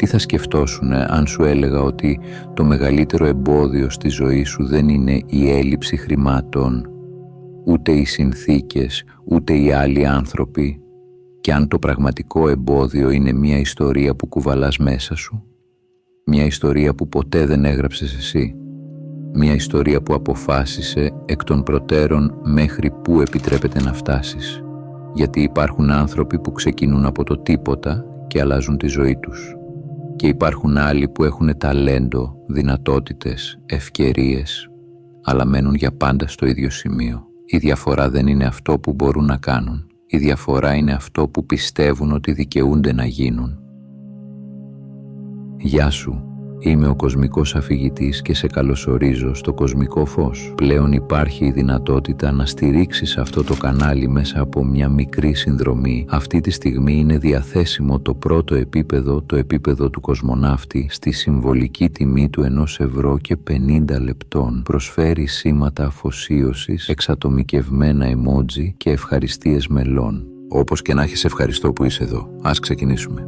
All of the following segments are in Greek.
θα σκεφτόσουν αν σου έλεγα ότι το μεγαλύτερο εμπόδιο στη ζωή σου δεν είναι η έλλειψη χρημάτων, ούτε οι συνθήκες, ούτε οι άλλοι άνθρωποι, και αν το πραγματικό εμπόδιο είναι μια ιστορία που κουβαλάς μέσα σου, μια ιστορία που ποτέ δεν έγραψες εσύ, μια ιστορία που αποφάσισε εκ των προτέρων μέχρι πού επιτρέπεται να φτάσεις, γιατί υπάρχουν άνθρωποι που ξεκινούν από το τίποτα και αλλάζουν τη ζωή τους, και υπάρχουν άλλοι που έχουν ταλέντο, δυνατότητες, ευκαιρίες, αλλά μένουν για πάντα στο ίδιο σημείο. Η διαφορά δεν είναι αυτό που μπορούν να κάνουν. Η διαφορά είναι αυτό που πιστεύουν ότι δικαιούνται να γίνουν. Γεια σου. Είμαι ο κοσμικός αφηγητής και σε καλωσορίζω στο κοσμικό φως. Πλέον υπάρχει η δυνατότητα να στηρίξεις αυτό το κανάλι μέσα από μια μικρή συνδρομή. Αυτή τη στιγμή είναι διαθέσιμο το πρώτο επίπεδο, το επίπεδο του κοσμοναύτη, στη συμβολική τιμή του 1 και 50 λεπτών. Προσφέρει σήματα αφοσίωσης, εξατομικευμένα emoji και ευχαριστίες μελών. Όπως και να έχεις, ευχαριστώ που είσαι εδώ. Ας ξεκινήσουμε.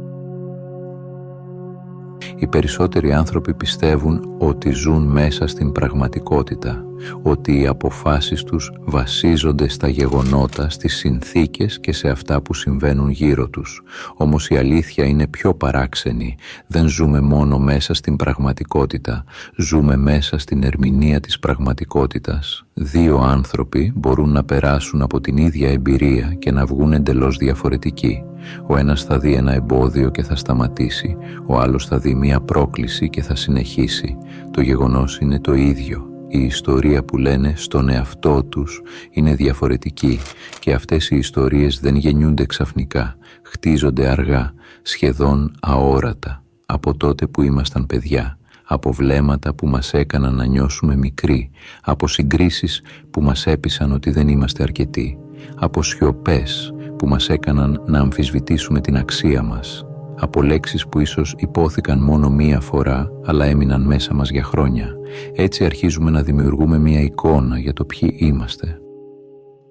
Οι περισσότεροι άνθρωποι πιστεύουν ότι ζουν μέσα στην πραγματικότητα, ότι οι αποφάσεις τους βασίζονται στα γεγονότα, στις συνθήκες και σε αυτά που συμβαίνουν γύρω τους. Όμως η αλήθεια είναι πιο παράξενη. Δεν ζούμε μόνο μέσα στην πραγματικότητα, ζούμε μέσα στην ερμηνεία της πραγματικότητας. Δύο άνθρωποι μπορούν να περάσουν από την ίδια εμπειρία και να βγουν εντελώς διαφορετικοί. Ο ένας θα δει ένα εμπόδιο και θα σταματήσει, ο άλλος θα δει μια πρόκληση και θα συνεχίσει. Το γεγονός είναι το ίδιο. Η ιστορία που λένε στον εαυτό τους είναι διαφορετική και αυτές οι ιστορίες δεν γεννιούνται ξαφνικά, χτίζονται αργά, σχεδόν αόρατα, από τότε που ήμασταν παιδιά, από βλέμματα που μας έκαναν να νιώσουμε μικροί, από συγκρίσεις που μας έπεισαν ότι δεν είμαστε αρκετοί, από σιωπές που μας έκαναν να αμφισβητήσουμε την αξία μας, από λέξεις που ίσως υπόθηκαν μόνο μία φορά, αλλά έμειναν μέσα μας για χρόνια. Έτσι αρχίζουμε να δημιουργούμε μία εικόνα για το ποιοι είμαστε.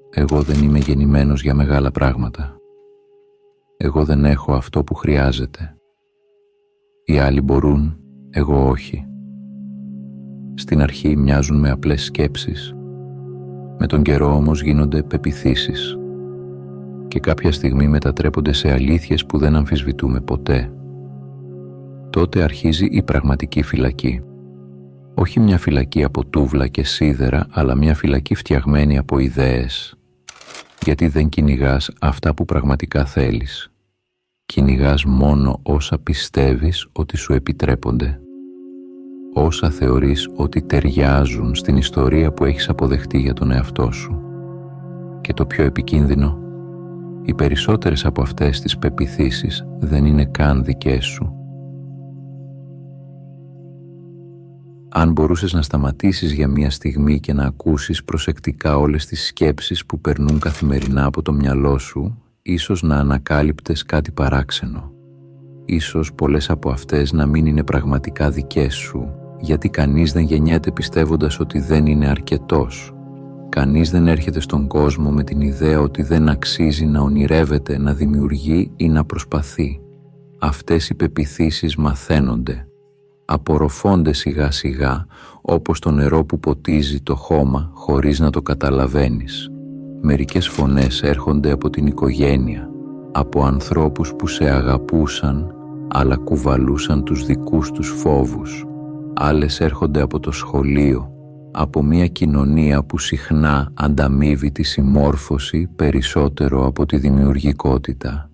Εγώ δεν είμαι γεννημένος για μεγάλα πράγματα. Εγώ δεν έχω αυτό που χρειάζεται. Οι άλλοι μπορούν, εγώ όχι. Στην αρχή μοιάζουν με απλές σκέψεις. Με τον καιρό όμως γίνονται πεποιθήσεις. Και κάποια στιγμή μετατρέπονται σε αλήθειες που δεν αμφισβητούμε ποτέ. Τότε αρχίζει η πραγματική φυλακή. Όχι μια φυλακή από τούβλα και σίδερα, αλλά μια φυλακή φτιαγμένη από ιδέες. Γιατί δεν κυνηγάς αυτά που πραγματικά θέλεις. Κυνηγάς μόνο όσα πιστεύεις ότι σου επιτρέπονται. Όσα θεωρείς ότι ταιριάζουν στην ιστορία που έχεις αποδεχτεί για τον εαυτό σου. Και το πιο επικίνδυνο, οι περισσότερες από αυτές τις πεποιθήσεις δεν είναι καν δικές σου. Αν μπορούσες να σταματήσεις για μια στιγμή και να ακούσεις προσεκτικά όλες τις σκέψεις που περνούν καθημερινά από το μυαλό σου, ίσως να ανακάλυπτες κάτι παράξενο. Ίσως πολλές από αυτές να μην είναι πραγματικά δικές σου, γιατί κανείς δεν γεννιέται πιστεύοντας ότι δεν είναι αρκετός. Κανείς δεν έρχεται στον κόσμο με την ιδέα ότι δεν αξίζει να ονειρεύεται, να δημιουργεί ή να προσπαθεί. Αυτές οι πεποιθήσεις μαθαίνονται, απορροφώνται σιγά σιγά, όπως το νερό που ποτίζει το χώμα χωρίς να το καταλαβαίνεις. Μερικές φωνές έρχονται από την οικογένεια, από ανθρώπους που σε αγαπούσαν, αλλά κουβαλούσαν τους δικούς τους φόβους. Άλλες έρχονται από το σχολείο, από μια κοινωνία που συχνά ανταμείβει τη συμμόρφωση περισσότερο από τη δημιουργικότητα.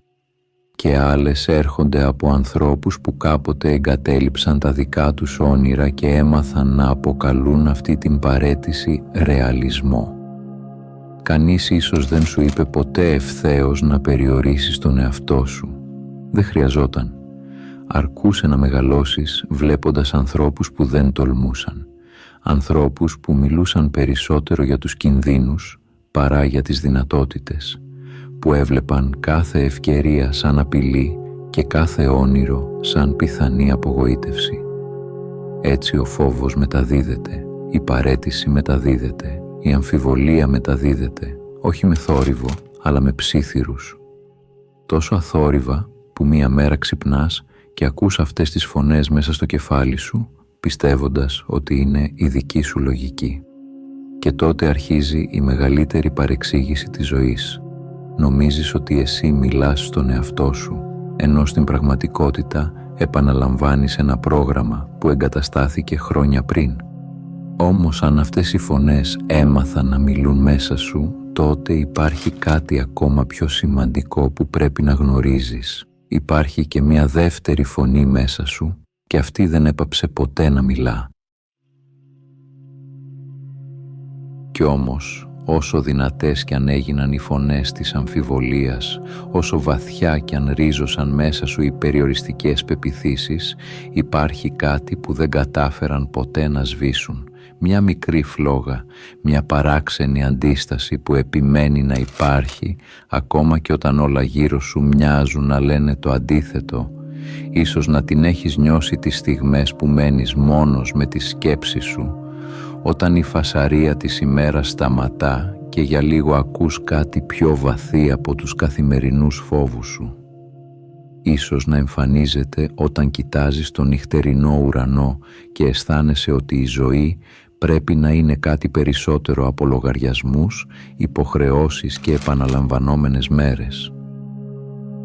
Και άλλες έρχονται από ανθρώπους που κάποτε εγκατέλειψαν τα δικά τους όνειρα και έμαθαν να αποκαλούν αυτή την παραίτηση ρεαλισμό. Κανείς ίσως δεν σου είπε ποτέ ευθέως να περιορίσεις τον εαυτό σου. Δεν χρειαζόταν. Αρκούσε να μεγαλώσεις βλέποντας ανθρώπους που δεν τολμούσαν. Ανθρώπους που μιλούσαν περισσότερο για τους κινδύνους παρά για τις δυνατότητες, που έβλεπαν κάθε ευκαιρία σαν απειλή και κάθε όνειρο σαν πιθανή απογοήτευση. Έτσι ο φόβος μεταδίδεται, η παραίτηση μεταδίδεται, η αμφιβολία μεταδίδεται, όχι με θόρυβο, αλλά με ψίθυρους. Τόσο αθόρυβα που μία μέρα ξυπνάς και ακούς αυτές τις φωνές μέσα στο κεφάλι σου, πιστεύοντας ότι είναι η δική σου λογική. Και τότε αρχίζει η μεγαλύτερη παρεξήγηση της ζωής. Νομίζεις ότι εσύ μιλάς στον εαυτό σου, ενώ στην πραγματικότητα επαναλαμβάνεις ένα πρόγραμμα που εγκαταστάθηκε χρόνια πριν. Όμως αν αυτές οι φωνές έμαθαν να μιλούν μέσα σου, τότε υπάρχει κάτι ακόμα πιο σημαντικό που πρέπει να γνωρίζεις. Υπάρχει και μια δεύτερη φωνή μέσα σου και αυτή δεν έπαψε ποτέ να μιλά. Κι όμως, όσο δυνατές κι αν έγιναν οι φωνές της αμφιβολίας, όσο βαθιά κι αν ρίζωσαν μέσα σου οι περιοριστικές πεποιθήσεις, υπάρχει κάτι που δεν κατάφεραν ποτέ να σβήσουν. Μια μικρή φλόγα, μια παράξενη αντίσταση που επιμένει να υπάρχει, ακόμα και όταν όλα γύρω σου μοιάζουν να λένε το αντίθετο. Ίσως να την έχεις νιώσει τις στιγμές που μένεις μόνος με τη σκέψη σου, όταν η φασαρία της ημέρας σταματά και για λίγο ακούς κάτι πιο βαθύ από τους καθημερινούς φόβους σου. Ίσως να εμφανίζεται όταν κοιτάζεις τον νυχτερινό ουρανό και αισθάνεσαι ότι η ζωή πρέπει να είναι κάτι περισσότερο από λογαριασμούς, υποχρεώσεις και επαναλαμβανόμενες μέρες.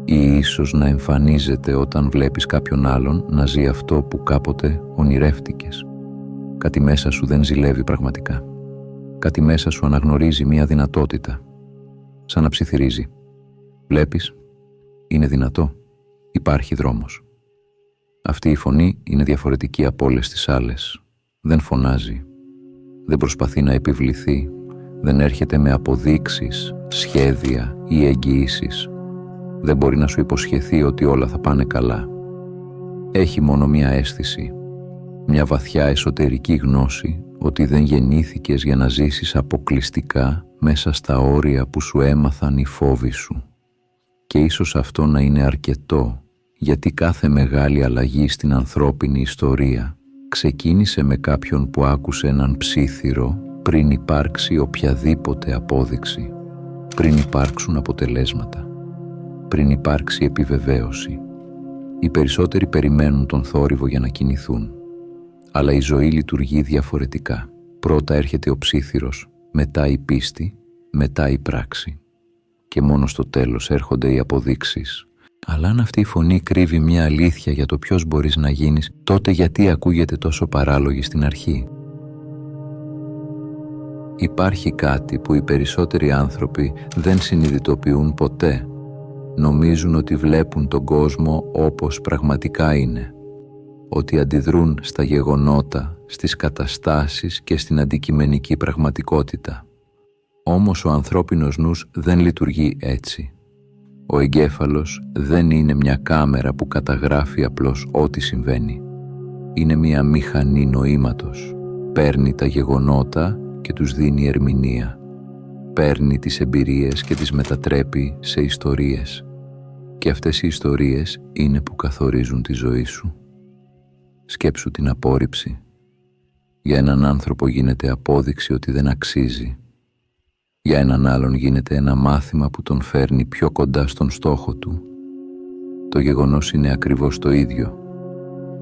Ή ίσως να εμφανίζεται όταν βλέπεις κάποιον άλλον να ζει αυτό που κάποτε ονειρεύτηκες. Κάτι μέσα σου δεν ζηλεύει πραγματικά. Κάτι μέσα σου αναγνωρίζει μία δυνατότητα. Σαν να ψιθυρίζει. Βλέπεις, είναι δυνατό. Υπάρχει δρόμος. Αυτή η φωνή είναι διαφορετική από όλες τις άλλες. Δεν φωνάζει. Δεν προσπαθεί να επιβληθεί. Δεν έρχεται με αποδείξεις, σχέδια ή εγγυήσεις. Δεν μπορεί να σου υποσχεθεί ότι όλα θα πάνε καλά. Έχει μόνο μία αίσθηση. Μια βαθιά εσωτερική γνώση ότι δεν γεννήθηκες για να ζήσεις αποκλειστικά μέσα στα όρια που σου έμαθαν οι φόβοι σου. Και ίσως αυτό να είναι αρκετό, γιατί κάθε μεγάλη αλλαγή στην ανθρώπινη ιστορία ξεκίνησε με κάποιον που άκουσε έναν ψίθυρο πριν υπάρξει οποιαδήποτε απόδειξη, πριν υπάρξουν αποτελέσματα, πριν υπάρξει επιβεβαίωση. Οι περισσότεροι περιμένουν τον θόρυβο για να κινηθούν. Αλλά η ζωή λειτουργεί διαφορετικά. Πρώτα έρχεται ο ψίθυρος, μετά η πίστη, μετά η πράξη. Και μόνο στο τέλος έρχονται οι αποδείξεις. Αλλά αν αυτή η φωνή κρύβει μια αλήθεια για το ποιος μπορείς να γίνεις, τότε γιατί ακούγεται τόσο παράλογη στην αρχή? Υπάρχει κάτι που οι περισσότεροι άνθρωποι δεν συνειδητοποιούν ποτέ. Νομίζουν ότι βλέπουν τον κόσμο όπως πραγματικά είναι. Ότι αντιδρούν στα γεγονότα, στις καταστάσεις και στην αντικειμενική πραγματικότητα. Όμως ο ανθρώπινος νους δεν λειτουργεί έτσι. Ο εγκέφαλος δεν είναι μια κάμερα που καταγράφει απλώς ό,τι συμβαίνει. Είναι μια μηχανή νοήματος. Παίρνει τα γεγονότα και τους δίνει ερμηνεία. Παίρνει τις εμπειρίες και τις μετατρέπει σε ιστορίες. Και αυτές οι ιστορίες είναι που καθορίζουν τη ζωή σου. Σκέψου την απόρριψη. Για έναν άνθρωπο γίνεται απόδειξη ότι δεν αξίζει. Για έναν άλλον γίνεται ένα μάθημα που τον φέρνει πιο κοντά στον στόχο του. Το γεγονός είναι ακριβώς το ίδιο.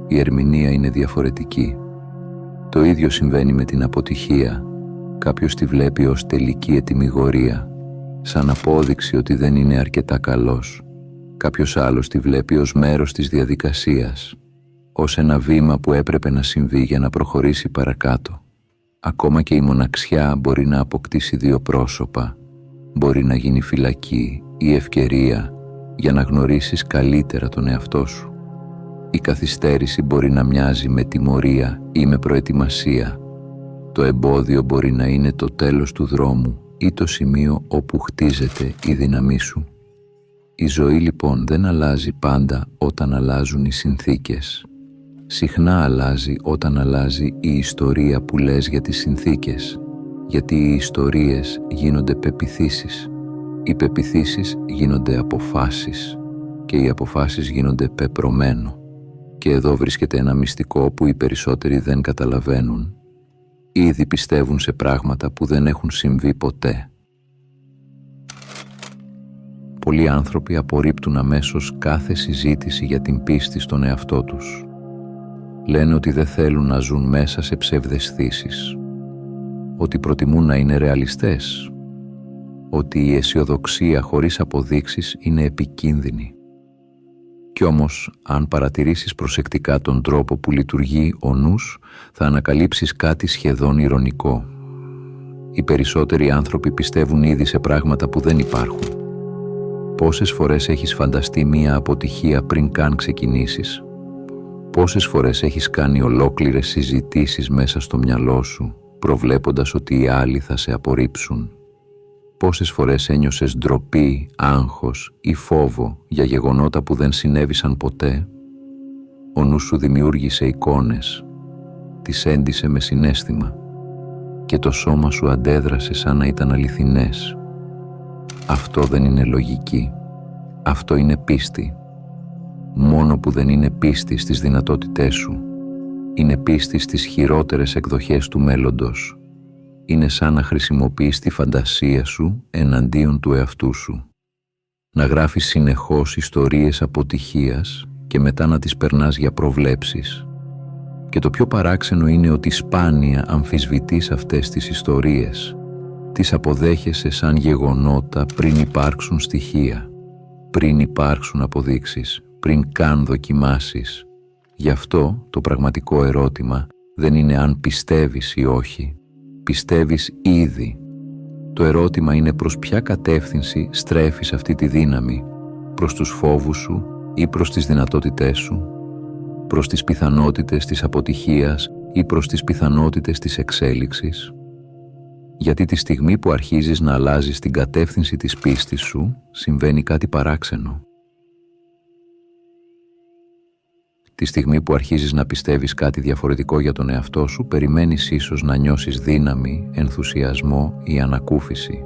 Η ερμηνεία είναι διαφορετική. Το ίδιο συμβαίνει με την αποτυχία. Κάποιος τη βλέπει ως τελική ετυμηγορία, σαν απόδειξη ότι δεν είναι αρκετά καλός. Κάποιος άλλος τη βλέπει ως μέρος της διαδικασίας, ως ένα βήμα που έπρεπε να συμβεί για να προχωρήσει παρακάτω. Ακόμα και η μοναξιά μπορεί να αποκτήσει δύο πρόσωπα. Μπορεί να γίνει φυλακή ή ευκαιρία για να γνωρίσεις καλύτερα τον εαυτό σου. Η καθυστέρηση μπορεί να μοιάζει με τιμωρία ή με προετοιμασία. Το εμπόδιο μπορεί να είναι το τέλος του δρόμου ή το σημείο όπου χτίζεται η δύναμή σου. Η ζωή λοιπόν δεν αλλάζει πάντα όταν αλλάζουν οι συνθήκες. Συχνά αλλάζει όταν αλλάζει η ιστορία που λες για τις συνθήκες, γιατί οι ιστορίες γίνονται πεποιθήσεις, οι πεποιθήσεις γίνονται αποφάσεις και οι αποφάσεις γίνονται πεπρωμένο. Και εδώ βρίσκεται ένα μυστικό που οι περισσότεροι δεν καταλαβαίνουν. Ήδη πιστεύουν σε πράγματα που δεν έχουν συμβεί ποτέ. πολλοί άνθρωποι απορρίπτουν αμέσως κάθε συζήτηση για την πίστη στον εαυτό τους. Λένε ότι δεν θέλουν να ζουν μέσα σε ψευδαισθήσεις, ότι προτιμούν να είναι ρεαλιστές, ότι η αισιοδοξία χωρίς αποδείξεις είναι επικίνδυνη. Κι όμως, αν παρατηρήσεις προσεκτικά τον τρόπο που λειτουργεί ο νους, θα ανακαλύψεις κάτι σχεδόν ηρωνικό. Οι περισσότεροι άνθρωποι πιστεύουν ήδη σε πράγματα που δεν υπάρχουν. Πόσες φορές έχεις φανταστεί μία αποτυχία πριν καν ξεκινήσεις? Πόσες φορές έχεις κάνει ολόκληρες συζητήσεις μέσα στο μυαλό σου, προβλέποντας ότι οι άλλοι θα σε απορρίψουν? Πόσες φορές ένιωσες ντροπή, άγχος ή φόβο για γεγονότα που δεν συνέβησαν ποτέ? Ο νους σου δημιούργησε εικόνες, τις έντυσε με συναίσθημα και το σώμα σου αντέδρασε σαν να ήταν αληθινές. Αυτό δεν είναι λογική, αυτό είναι πίστη. Μόνο που δεν είναι πίστη στις δυνατότητές σου, είναι πίστη στις χειρότερες εκδοχές του μέλλοντος. Είναι σαν να χρησιμοποιείς τη φαντασία σου εναντίον του εαυτού σου. Να γράφεις συνεχώς ιστορίες αποτυχίας και μετά να τις περνάς για προβλέψεις. Και το πιο παράξενο είναι ότι σπάνια αμφισβητείς αυτές τις ιστορίες. Τις αποδέχεσαι σαν γεγονότα πριν υπάρξουν στοιχεία, πριν υπάρξουν αποδείξεις, πριν καν δοκιμάσεις. Γι' αυτό το πραγματικό ερώτημα δεν είναι αν πιστεύεις ή όχι. Πιστεύεις ήδη. Το ερώτημα είναι προς ποια κατεύθυνση στρέφεις αυτή τη δύναμη, προς τους φόβους σου ή προς τις δυνατότητές σου, προς τις πιθανότητες της αποτυχίας ή προς τις πιθανότητες της εξέλιξης. Γιατί τη στιγμή που αρχίζεις να αλλάζεις την κατεύθυνση της πίστης σου, συμβαίνει κάτι παράξενο. Τη στιγμή που αρχίζεις να πιστεύεις κάτι διαφορετικό για τον εαυτό σου, περιμένεις ίσως να νιώσεις δύναμη, ενθουσιασμό ή ανακούφιση.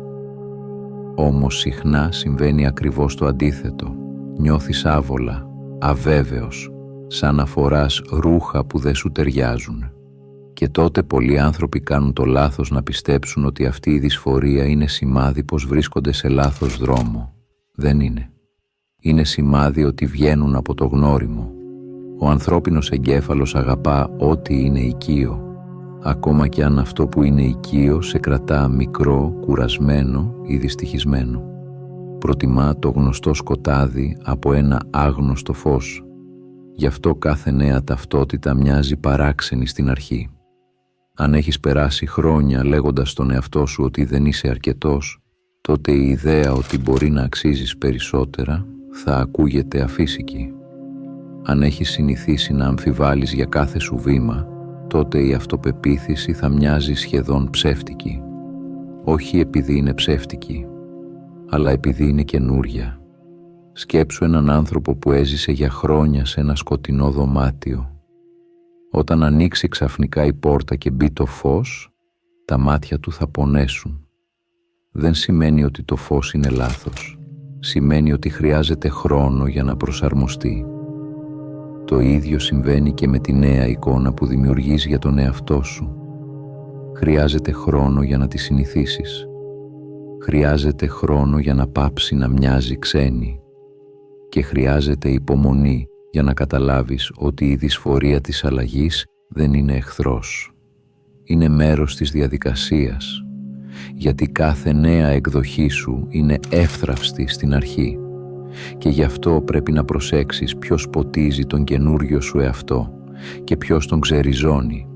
Όμως συχνά συμβαίνει ακριβώς το αντίθετο. Νιώθεις άβολα, αβέβαιος, σαν να φοράς ρούχα που δεν σου ταιριάζουν. Και τότε πολλοί άνθρωποι κάνουν το λάθος να πιστέψουν ότι αυτή η δυσφορία είναι σημάδι πως βρίσκονται σε λάθος δρόμο. Δεν είναι. Είναι σημάδι ότι βγαίνουν από το γνώριμο. Ο ανθρώπινος εγκέφαλος αγαπά ό,τι είναι οικείο, ακόμα και αν αυτό που είναι οικείο σε κρατά μικρό, κουρασμένο ή δυστυχισμένο. Προτιμά το γνωστό σκοτάδι από ένα άγνωστο φως. Γι' αυτό κάθε νέα ταυτότητα μοιάζει παράξενη στην αρχή. Αν έχεις περάσει χρόνια λέγοντας στον εαυτό σου ότι δεν είσαι αρκετός, τότε η ιδέα ότι μπορεί να αξίζεις περισσότερα θα ακούγεται αφύσικη. Αν έχεις συνηθίσει να αμφιβάλλεις για κάθε σου βήμα, τότε η αυτοπεποίθηση θα μοιάζει σχεδόν ψεύτικη. Όχι επειδή είναι ψεύτικη, αλλά επειδή είναι καινούρια. Σκέψου έναν άνθρωπο που έζησε για χρόνια σε ένα σκοτεινό δωμάτιο. Όταν ανοίξει ξαφνικά η πόρτα και μπει το φως, τα μάτια του θα πονέσουν. Δεν σημαίνει ότι το φως είναι λάθος. Σημαίνει ότι χρειάζεται χρόνο για να προσαρμοστεί. Το ίδιο συμβαίνει και με τη νέα εικόνα που δημιουργείς για τον εαυτό σου. Χρειάζεται χρόνο για να τη συνηθίσεις. Χρειάζεται χρόνο για να πάψει να μοιάζει ξένη. Και χρειάζεται υπομονή για να καταλάβεις ότι η δυσφορία της αλλαγής δεν είναι εχθρός. Είναι μέρος της διαδικασίας, γιατί κάθε νέα εκδοχή σου είναι εύθραυστη στην αρχή και γι' αυτό πρέπει να προσέξεις ποιος ποτίζει τον καινούριο σου εαυτό και ποιος τον ξεριζώνει.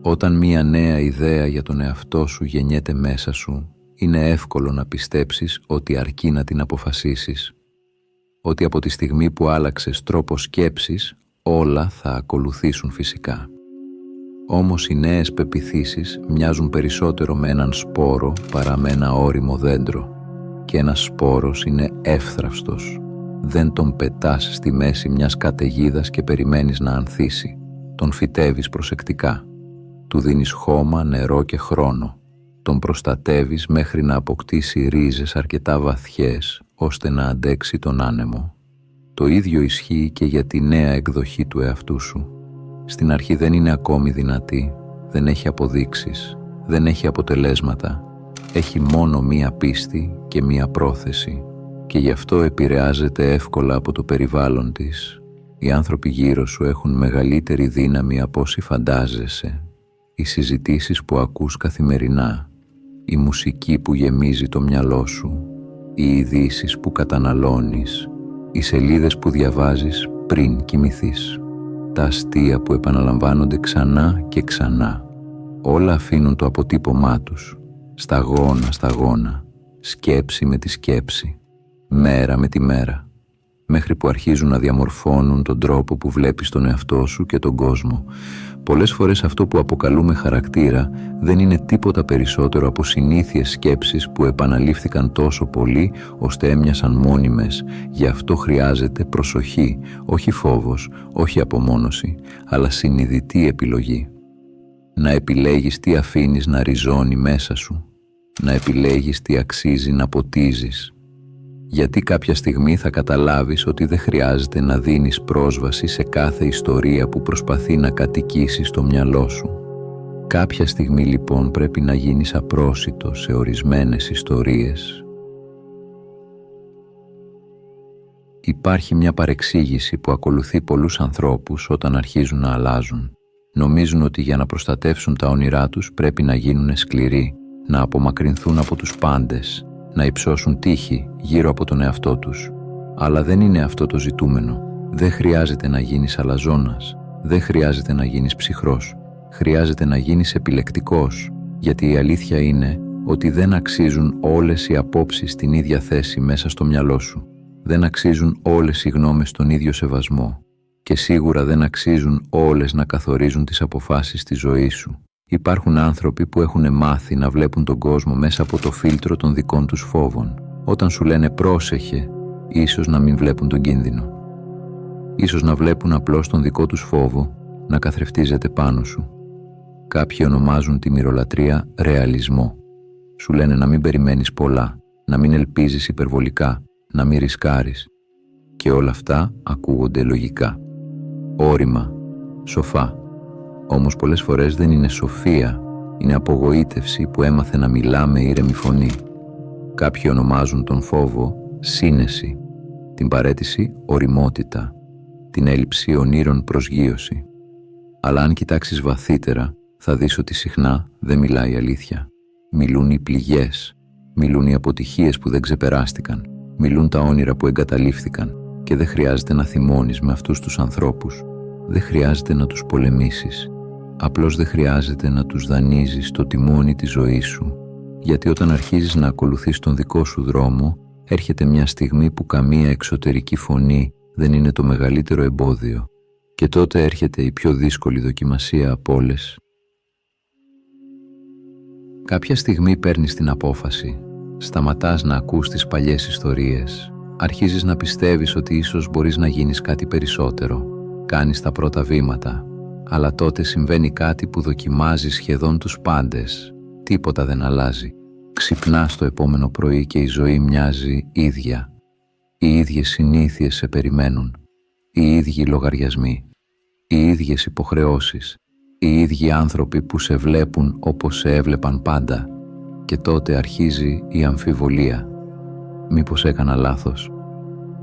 Όταν μία νέα ιδέα για τον εαυτό σου γεννιέται μέσα σου, είναι εύκολο να πιστέψεις ότι αρκεί να την αποφασίσεις, ότι από τη στιγμή που άλλαξες τρόπο σκέψης, όλα θα ακολουθήσουν φυσικά. Όμως οι νέες πεποιθήσεις μοιάζουν περισσότερο με έναν σπόρο παρά με ένα ώριμο δέντρο. Και ένας σπόρος είναι εύθραυστος. Δεν τον πετάς στη μέση μιας καταιγίδας και περιμένεις να ανθίσει. Τον φυτεύεις προσεκτικά. Του δίνεις χώμα, νερό και χρόνο. Τον προστατεύεις μέχρι να αποκτήσει ρίζες αρκετά βαθιές, ώστε να αντέξει τον άνεμο. Το ίδιο ισχύει και για τη νέα εκδοχή του εαυτού σου. Στην αρχή δεν είναι ακόμη δυνατή, δεν έχει αποδείξεις, δεν έχει αποτελέσματα. έχει μόνο μία πίστη και μία πρόθεση και γι' αυτό επηρεάζεται εύκολα από το περιβάλλον της. Οι άνθρωποι γύρω σου έχουν μεγαλύτερη δύναμη από όσοι φαντάζεσαι. Οι συζητήσεις που ακούς καθημερινά, η μουσική που γεμίζει το μυαλό σου, οι ειδήσεις που καταναλώνεις, οι σελίδες που διαβάζεις πριν κοιμηθείς, τα αστεία που επαναλαμβάνονται ξανά και ξανά, όλα αφήνουν το αποτύπωμά τους, σταγόνα, σκέψη με τη σκέψη, μέρα με τη μέρα, μέχρι που αρχίζουν να διαμορφώνουν τον τρόπο που βλέπεις τον εαυτό σου και τον κόσμο. Πολλές φορές αυτό που αποκαλούμε χαρακτήρα δεν είναι τίποτα περισσότερο από συνήθειες σκέψεις που επαναλήφθηκαν τόσο πολύ ώστε έμοιασαν μόνιμες. Γι' αυτό χρειάζεται προσοχή, όχι φόβος, όχι απομόνωση, αλλά συνειδητή επιλογή. Να επιλέγεις τι αφήνεις να ριζώνει μέσα σου, να επιλέγεις τι αξίζει να ποτίζεις. Γιατί κάποια στιγμή θα καταλάβεις ότι δεν χρειάζεται να δίνεις πρόσβαση σε κάθε ιστορία που προσπαθεί να κατοικήσει στο μυαλό σου. Κάποια στιγμή λοιπόν πρέπει να γίνεις απρόσιτος σε ορισμένες ιστορίες. Υπάρχει μια παρεξήγηση που ακολουθεί πολλούς ανθρώπους όταν αρχίζουν να αλλάζουν. Νομίζουν ότι για να προστατεύσουν τα όνειρά τους πρέπει να γίνουν σκληροί, να απομακρυνθούν από τους πάντες, να υψώσουν τείχη γύρω από τον εαυτό τους. Αλλά δεν είναι αυτό το ζητούμενο. Δεν χρειάζεται να γίνεις αλαζόνας. Δεν χρειάζεται να γίνεις ψυχρός. Χρειάζεται να γίνεις επιλεκτικός, γιατί η αλήθεια είναι ότι δεν αξίζουν όλες οι απόψεις στην ίδια θέση μέσα στο μυαλό σου. Δεν αξίζουν όλες οι γνώμες τον ίδιο σεβασμό. Και σίγουρα δεν αξίζουν όλες να καθορίζουν τις αποφάσεις στη ζωή σου. Υπάρχουν άνθρωποι που έχουν μάθει να βλέπουν τον κόσμο μέσα από το φίλτρο των δικών τους φόβων. Όταν σου λένε πρόσεχε, ίσως να μην βλέπουν τον κίνδυνο. Ίσως να βλέπουν απλώς τον δικό τους φόβο να καθρεφτίζεται πάνω σου. Κάποιοι ονομάζουν τη μυρολατρεία ρεαλισμό. Σου λένε να μην περιμένεις πολλά, να μην ελπίζεις υπερβολικά, να μην ρισκάρεις. Και όλα αυτά ακούγονται λογικά. Όρημα, σοφά. Όμως πολλές φορές δεν είναι σοφία, είναι απογοήτευση που έμαθε να μιλά με ήρεμη φωνή. Κάποιοι ονομάζουν τον φόβο σύνεση, την παραίτηση ωριμότητα, την έλλειψη ονείρων προσγείωση. Αλλά αν κοιτάξεις βαθύτερα, θα δεις ότι συχνά δεν μιλάει η αλήθεια. Μιλούν οι πληγές, μιλούν οι αποτυχίες που δεν ξεπεράστηκαν, μιλούν τα όνειρα που εγκαταλείφθηκαν και δεν χρειάζεται να θυμώνεις με αυτούς τους ανθρώπους. Δεν χρειάζεται να τους πολεμήσεις. Απλώς δεν χρειάζεται να τους δανείζεις το τιμόνι της ζωής σου, γιατί όταν αρχίζεις να ακολουθείς τον δικό σου δρόμο, έρχεται μια στιγμή που καμία εξωτερική φωνή δεν είναι το μεγαλύτερο εμπόδιο και τότε έρχεται η πιο δύσκολη δοκιμασία από όλες. Κάποια στιγμή παίρνεις την απόφαση, σταματάς να ακούς τις παλιές ιστορίες, αρχίζεις να πιστεύεις ότι ίσως μπορείς να γίνεις κάτι περισσότερο, κάνεις τα πρώτα βήματα, αλλά τότε συμβαίνει κάτι που δοκιμάζει σχεδόν τους πάντες. Τίποτα δεν αλλάζει. Ξυπνάς το επόμενο πρωί και η ζωή μοιάζει ίδια. Οι ίδιες συνήθειες σε περιμένουν. Οι ίδιοι λογαριασμοί. Οι ίδιες υποχρεώσεις. Οι ίδιοι άνθρωποι που σε βλέπουν όπως σε έβλεπαν πάντα. Και τότε αρχίζει η αμφιβολία. Μήπως έκανα λάθος?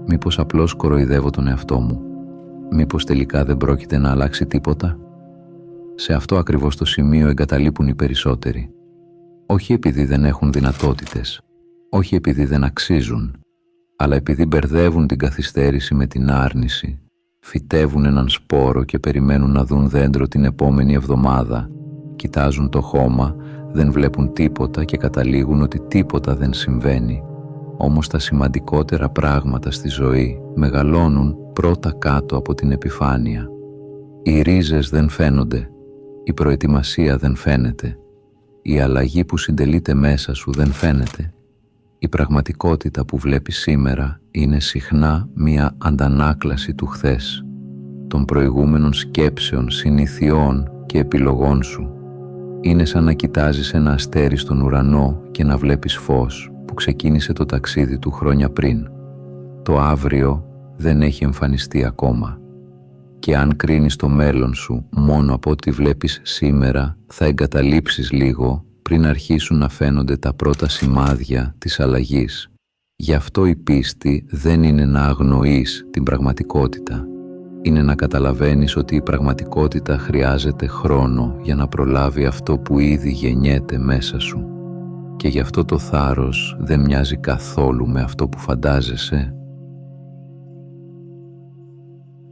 Μήπως απλώς κοροϊδεύω τον εαυτό μου? Μήπως τελικά δεν πρόκειται να αλλάξει τίποτα? Σε αυτό ακριβώς το σημείο εγκαταλείπουν οι περισσότεροι. Όχι επειδή δεν έχουν δυνατότητες, όχι επειδή δεν αξίζουν, αλλά επειδή μπερδεύουν την καθυστέρηση με την άρνηση, φυτεύουν έναν σπόρο και περιμένουν να δουν δέντρο την επόμενη εβδομάδα, κοιτάζουν το χώμα, δεν βλέπουν τίποτα και καταλήγουν ότι τίποτα δεν συμβαίνει. Όμως τα σημαντικότερα πράγματα στη ζωή μεγαλώνουν πρώτα κάτω από την επιφάνεια. Οι ρίζες δεν φαίνονται, η προετοιμασία δεν φαίνεται, η αλλαγή που συντελείται μέσα σου δεν φαίνεται. Η πραγματικότητα που βλέπεις σήμερα είναι συχνά μία αντανάκλαση του χθες, των προηγούμενων σκέψεων, συνηθιών και επιλογών σου. Είναι σαν να κοιτάζεις ένα αστέρι στον ουρανό και να βλέπεις φως που ξεκίνησε το ταξίδι του χρόνια πριν. Το αύριο δεν έχει εμφανιστεί ακόμα. Και αν κρίνεις το μέλλον σου μόνο από ό,τι βλέπεις σήμερα, θα εγκαταλείψεις λίγο πριν αρχίσουν να φαίνονται τα πρώτα σημάδια της αλλαγής. Γι' αυτό η πίστη δεν είναι να αγνοείς την πραγματικότητα. Είναι να καταλαβαίνεις ότι η πραγματικότητα χρειάζεται χρόνο για να προλάβει αυτό που ήδη γεννιέται μέσα σου. Και γι' αυτό το θάρρος δεν μοιάζει καθόλου με αυτό που φαντάζεσαι.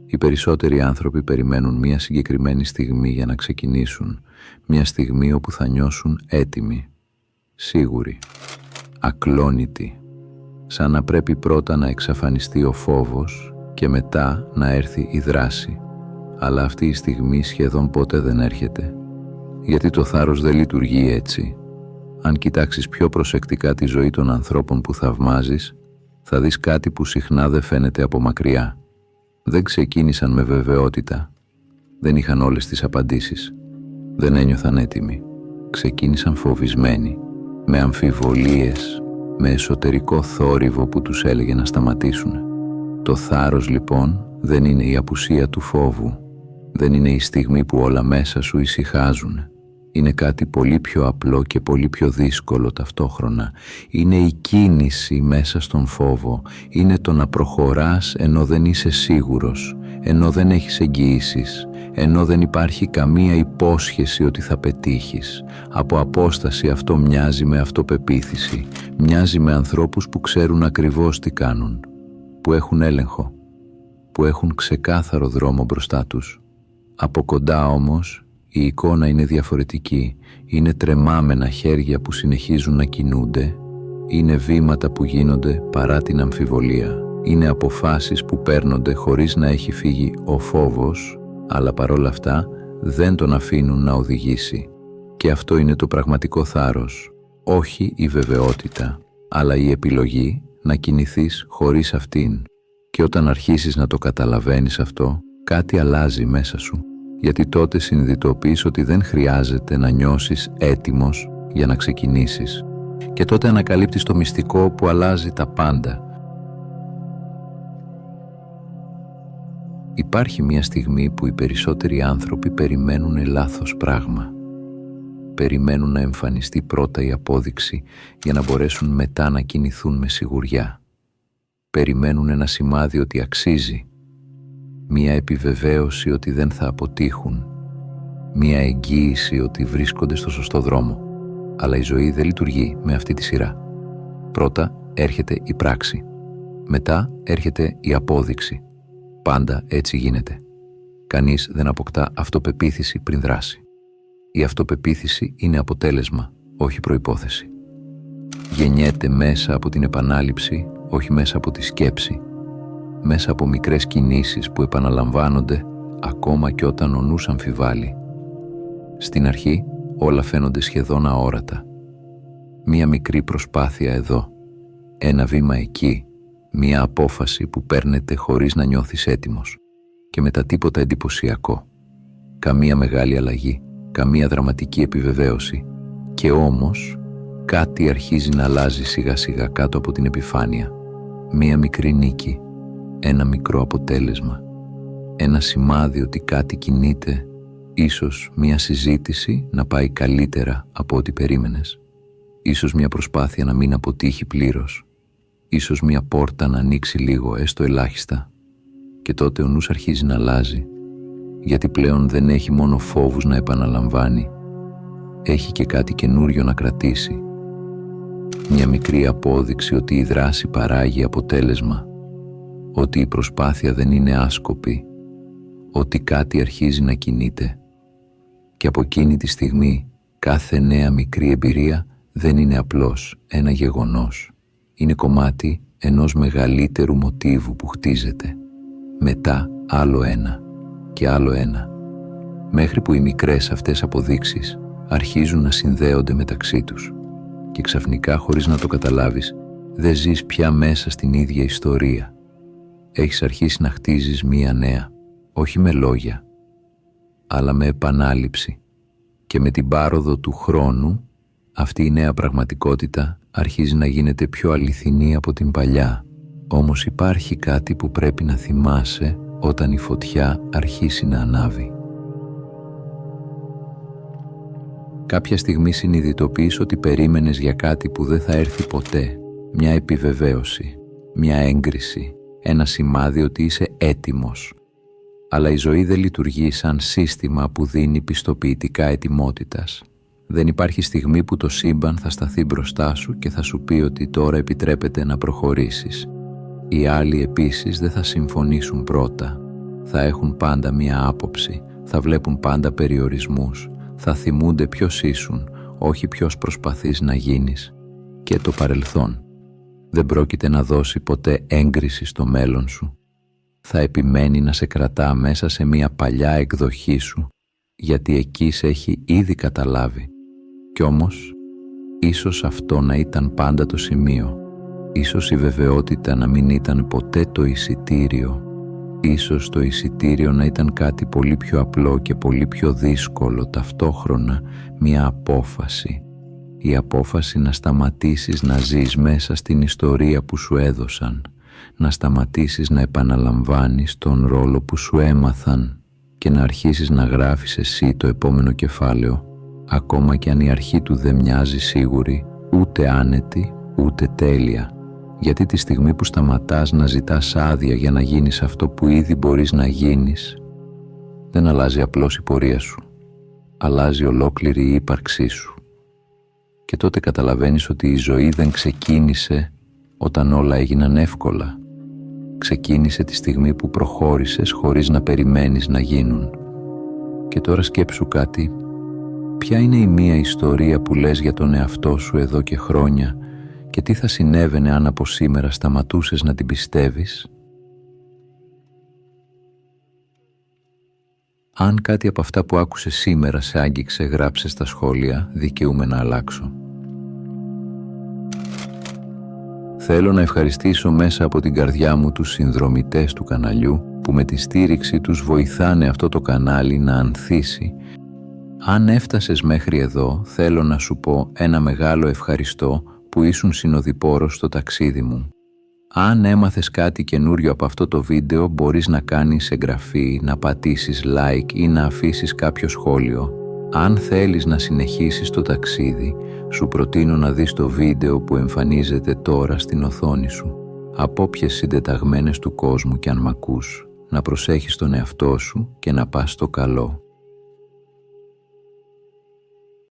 Οι περισσότεροι άνθρωποι περιμένουν μια συγκεκριμένη στιγμή για να ξεκινήσουν, μια στιγμή όπου θα νιώσουν έτοιμοι, σίγουροι, ακλόνητοι, σαν να πρέπει πρώτα να εξαφανιστεί ο φόβος και μετά να έρθει η δράση. Αλλά αυτή η στιγμή σχεδόν ποτέ δεν έρχεται, γιατί το θάρρος δεν λειτουργεί έτσι. Αν κοιτάξεις πιο προσεκτικά τη ζωή των ανθρώπων που θαυμάζεις, θα δεις κάτι που συχνά δεν φαίνεται από μακριά. Δεν ξεκίνησαν με βεβαιότητα. Δεν είχαν όλες τις απαντήσεις. Δεν ένιωθαν έτοιμοι. Ξεκίνησαν φοβισμένοι, με αμφιβολίες, με εσωτερικό θόρυβο που τους έλεγε να σταματήσουν. Το θάρρος λοιπόν δεν είναι η απουσία του φόβου. Δεν είναι η στιγμή που όλα μέσα σου ησυχάζουν. Είναι κάτι πολύ πιο απλό και πολύ πιο δύσκολο ταυτόχρονα. Είναι η κίνηση μέσα στον φόβο. Είναι το να προχωράς ενώ δεν είσαι σίγουρος, ενώ δεν έχεις εγγυήσεις, ενώ δεν υπάρχει καμία υπόσχεση ότι θα πετύχεις. Από απόσταση αυτό μοιάζει με αυτοπεποίθηση. Μοιάζει με ανθρώπους που ξέρουν ακριβώς τι κάνουν, που έχουν έλεγχο, που έχουν ξεκάθαρο δρόμο μπροστά τους. Από κοντά όμως η εικόνα είναι διαφορετική. Είναι τρεμάμενα χέρια που συνεχίζουν να κινούνται. Είναι βήματα που γίνονται παρά την αμφιβολία. Είναι αποφάσεις που παίρνονται χωρίς να έχει φύγει ο φόβος, αλλά παρόλα αυτά δεν τον αφήνουν να οδηγήσει. Και αυτό είναι το πραγματικό θάρρος. Όχι η βεβαιότητα, αλλά η επιλογή να κινηθείς χωρίς αυτήν. Και όταν αρχίσεις να το καταλαβαίνεις αυτό, κάτι αλλάζει μέσα σου. Γιατί τότε συνειδητοποιείς ότι δεν χρειάζεται να νιώσεις έτοιμος για να ξεκινήσεις. Και τότε ανακαλύπτεις το μυστικό που αλλάζει τα πάντα. Υπάρχει μια στιγμή που οι περισσότεροι άνθρωποι περιμένουν λάθος πράγμα. Περιμένουν να εμφανιστεί πρώτα η απόδειξη για να μπορέσουν μετά να κινηθούν με σιγουριά. Περιμένουν ένα σημάδι ότι αξίζει. Μία επιβεβαίωση ότι δεν θα αποτύχουν. Μία εγγύηση ότι βρίσκονται στο σωστό δρόμο. Αλλά η ζωή δεν λειτουργεί με αυτή τη σειρά. Πρώτα έρχεται η πράξη. Μετά έρχεται η απόδειξη. Πάντα έτσι γίνεται. Κανείς δεν αποκτά αυτοπεποίθηση πριν δράσει. Η αυτοπεποίθηση είναι αποτέλεσμα, όχι προϋπόθεση. Γεννιέται μέσα από την επανάληψη, όχι μέσα από τη σκέψη. Μέσα από μικρές κινήσεις που επαναλαμβάνονται ακόμα και όταν ο νους αμφιβάλλει. Στην αρχή όλα φαίνονται σχεδόν αόρατα. Μία μικρή προσπάθεια εδώ, ένα βήμα εκεί, μία απόφαση που παίρνετε χωρίς να νιώθεις έτοιμος και μετά τίποτα εντυπωσιακό. Καμία μεγάλη αλλαγή, καμία δραματική επιβεβαίωση και όμως κάτι αρχίζει να αλλάζει σιγά σιγά κάτω από την επιφάνεια. Μία μικρή νίκη, ένα μικρό αποτέλεσμα, ένα σημάδι ότι κάτι κινείται, ίσως μια συζήτηση να πάει καλύτερα από ό,τι περίμενες, ίσως μια προσπάθεια να μην αποτύχει πλήρως, ίσως μια πόρτα να ανοίξει λίγο, έστω ελάχιστα, και τότε ο νους αρχίζει να αλλάζει, γιατί πλέον δεν έχει μόνο φόβους να επαναλαμβάνει, έχει και κάτι καινούριο να κρατήσει, μια μικρή απόδειξη ότι η δράση παράγει αποτέλεσμα, ότι η προσπάθεια δεν είναι άσκοπη, ότι κάτι αρχίζει να κινείται. Και από εκείνη τη στιγμή κάθε νέα μικρή εμπειρία δεν είναι απλώς ένα γεγονός. Είναι κομμάτι ενός μεγαλύτερου μοτίβου που χτίζεται. Μετά άλλο ένα και άλλο ένα. Μέχρι που οι μικρές αυτές αποδείξεις αρχίζουν να συνδέονται μεταξύ τους. Και ξαφνικά, χωρίς να το καταλάβεις, δεν ζεις πια μέσα στην ίδια ιστορία. Έχεις αρχίσει να χτίζεις μία νέα, όχι με λόγια, αλλά με επανάληψη. Και με την πάροδο του χρόνου, αυτή η νέα πραγματικότητα αρχίζει να γίνεται πιο αληθινή από την παλιά. Όμως υπάρχει κάτι που πρέπει να θυμάσαι όταν η φωτιά αρχίσει να ανάβει. Κάποια στιγμή συνειδητοποιείς ότι περίμενες για κάτι που δεν θα έρθει ποτέ. Μια επιβεβαίωση, μια έγκριση, ένα σημάδι ότι είσαι έτοιμος. Αλλά η ζωή δεν λειτουργεί σαν σύστημα που δίνει πιστοποιητικά ετοιμότητας. Δεν υπάρχει στιγμή που το σύμπαν θα σταθεί μπροστά σου και θα σου πει ότι τώρα επιτρέπεται να προχωρήσεις. Οι άλλοι επίσης δεν θα συμφωνήσουν πρώτα. Θα έχουν πάντα μία άποψη, θα βλέπουν πάντα περιορισμούς, θα θυμούνται ποιος ήσουν, όχι ποιος προσπαθείς να γίνεις. Και το παρελθόν δεν πρόκειται να δώσει ποτέ έγκριση στο μέλλον σου. Θα επιμένει να σε κρατά μέσα σε μία παλιά εκδοχή σου, γιατί εκεί σε έχει ήδη καταλάβει. Κι όμως, ίσως αυτό να ήταν πάντα το σημείο. Ίσως η βεβαιότητα να μην ήταν ποτέ το εισιτήριο. Ίσως το εισιτήριο να ήταν κάτι πολύ πιο απλό και πολύ πιο δύσκολο, ταυτόχρονα μία απόφαση. Η απόφαση να σταματήσεις να ζεις μέσα στην ιστορία που σου έδωσαν, να σταματήσεις να επαναλαμβάνεις τον ρόλο που σου έμαθαν και να αρχίσεις να γράφεις εσύ το επόμενο κεφάλαιο, ακόμα και αν η αρχή του δεν μοιάζει σίγουρη, ούτε άνετη, ούτε τέλεια. Γιατί τη στιγμή που σταματάς να ζητάς άδεια για να γίνεις αυτό που ήδη μπορείς να γίνεις, δεν αλλάζει απλώς η πορεία σου, αλλάζει ολόκληρη η ύπαρξή σου. Και τότε καταλαβαίνεις ότι η ζωή δεν ξεκίνησε όταν όλα έγιναν εύκολα. Ξεκίνησε τη στιγμή που προχώρησες χωρίς να περιμένεις να γίνουν. Και τώρα σκέψου κάτι. Ποια είναι η μία ιστορία που λες για τον εαυτό σου εδώ και χρόνια και τι θα συνέβαινε αν από σήμερα σταματούσες να την πιστεύεις? Αν κάτι από αυτά που άκουσες σήμερα σε άγγιξε, γράψε στα σχόλια, δικαιούμαι να αλλάξω. Θέλω να ευχαριστήσω μέσα από την καρδιά μου τους συνδρομητές του καναλιού που με τη στήριξη τους βοηθάνε αυτό το κανάλι να ανθίσει. Αν έφτασες μέχρι εδώ, θέλω να σου πω ένα μεγάλο ευχαριστώ που ήσουν συνοδοιπόρος στο ταξίδι μου. Αν έμαθες κάτι καινούριο από αυτό το βίντεο, μπορείς να κάνεις εγγραφή, να πατήσεις like ή να αφήσεις κάποιο σχόλιο. Αν θέλεις να συνεχίσεις το ταξίδι, σου προτείνω να δεις το βίντεο που εμφανίζεται τώρα στην οθόνη σου. Από όποιες συντεταγμένες του κόσμου κι αν μ' ακούς, να προσέχεις τον εαυτό σου και να πας στο καλό.